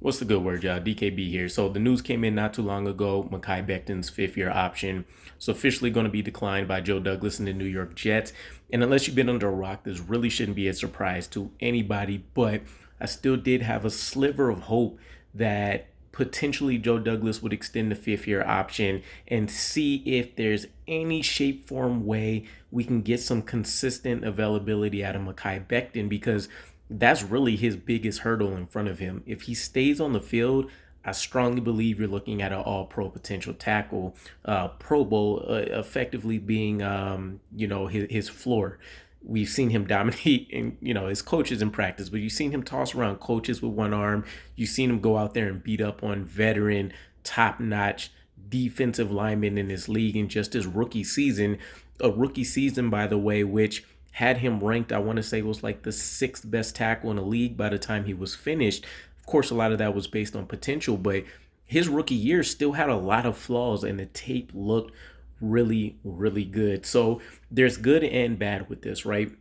What's the good word, y'all? DKB here. So the news came in not too long ago. Mekhi Becton's fifth-year option is officially going to be declined by Joe Douglas and the New York Jets. And unless you've been under a rock, this really shouldn't be a surprise to anybody. But I still did have a sliver of hope that potentially Joe Douglas would extend the fifth-year option and see if there's any shape, form, way we can get some consistent availability out of Mekhi Becton, because that's really his biggest hurdle in front of him. If he stays on the field, I strongly believe you're looking at an all-pro potential tackle, Pro Bowl, effectively being, his floor. We've seen him dominate in, his coaches in practice, but you've seen him toss around coaches with one arm. You've seen him go out there and beat up on veteran, top-notch defensive linemen in this league in just his rookie season. A rookie season, by the way, which had him ranked, I want to say, was like the sixth best tackle in the league by the time he was finished. Of course, a lot of that was based on potential, but his rookie year still had a lot of flaws, and the tape looked really, really good. So there's good and bad with this, right?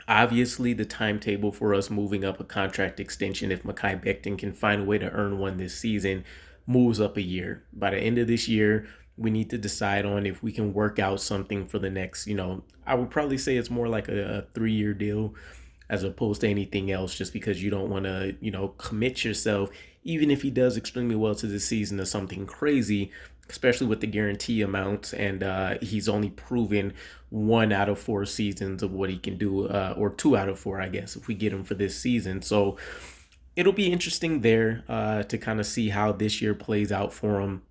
Obviously, the timetable for us moving up a contract extension, if Mekhi Becton can find a way to earn one this season, moves up a year. By the end of this year, we need to decide on if we can work out something for the next, I would probably say it's more like a 3-year deal as opposed to anything else, just because you don't want to, commit yourself, even if he does extremely well to the season, to something crazy, especially with the guarantee amounts. And he's only proven 1 out of 4 seasons of what he can do, or 2 out of 4, I guess, if we get him for this season. So it'll be interesting there to kind of see how this year plays out for him.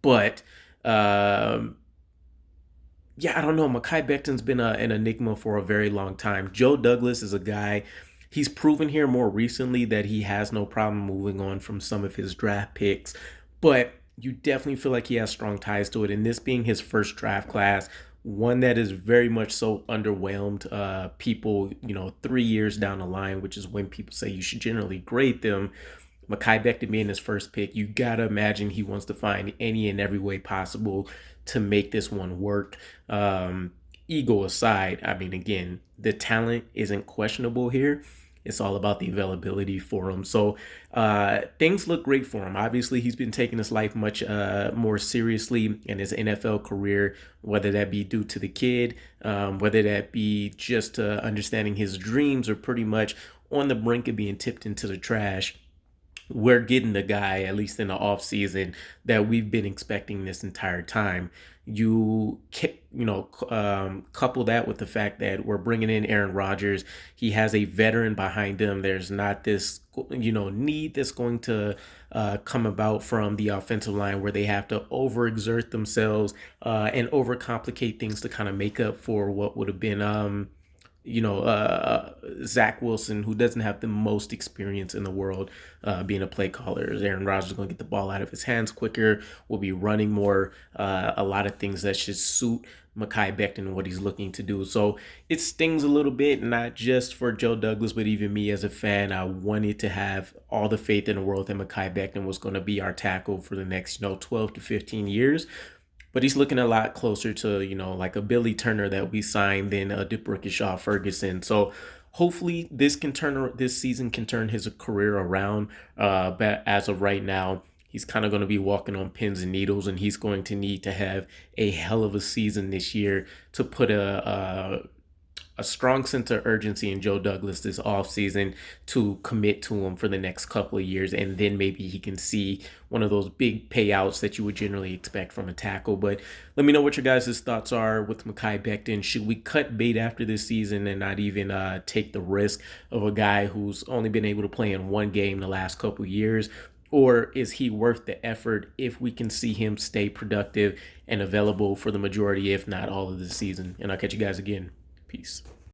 But yeah, I don't know. Mekhi Becton's been an enigma for a very long time. Joe Douglas is a guy, he's proven here more recently that he has no problem moving on from some of his draft picks, but you definitely feel like he has strong ties to it. And this being his first draft class, one that is very much so underwhelmed people, 3 years down the line, which is when people say you should generally grade them. Mekhi Becton being his first pick, you gotta imagine he wants to find any and every way possible to make this one work. Ego aside, I mean, again, the talent isn't questionable here. It's all about the availability for him. So things look great for him. Obviously, he's been taking his life much more seriously in his NFL career, whether that be due to the kid, whether that be just understanding his dreams, or pretty much on the brink of being tipped into the trash. We're getting the guy, at least in the off season, that we've been expecting this entire time. Couple that with the fact that we're bringing in Aaron Rodgers. He has a veteran behind him. There's not this, need that's going to come about from the offensive line where they have to overexert themselves and overcomplicate things to kind of make up for what would have been Zach Wilson, who doesn't have the most experience in the world being a play caller. Aaron Rodgers is going to get the ball out of his hands quicker, will be running more, a lot of things that should suit Mekhi Becton and what he's looking to do. So it stings a little bit, not just for Joe Douglas, but even me as a fan. I wanted to have all the faith in the world that Mekhi Becton was going to be our tackle for the next, 12 to 15 years. But he's looking a lot closer to, like a Billy Turner that we signed than a Shaw Ferguson. So hopefully this season can turn his career around. But as of right now, he's kind of going to be walking on pins and needles, and he's going to need to have a hell of a season this year to put a strong sense of urgency in Joe Douglas this offseason to commit to him for the next couple of years. And then maybe he can see one of those big payouts that you would generally expect from a tackle. But let me know what your guys' thoughts are with Mekhi Becton. Should we cut bait after this season and not even take the risk of a guy who's only been able to play in one game the last couple of years? Or is he worth the effort if we can see him stay productive and available for the majority, if not all of the season? And I'll catch you guys again. Peace.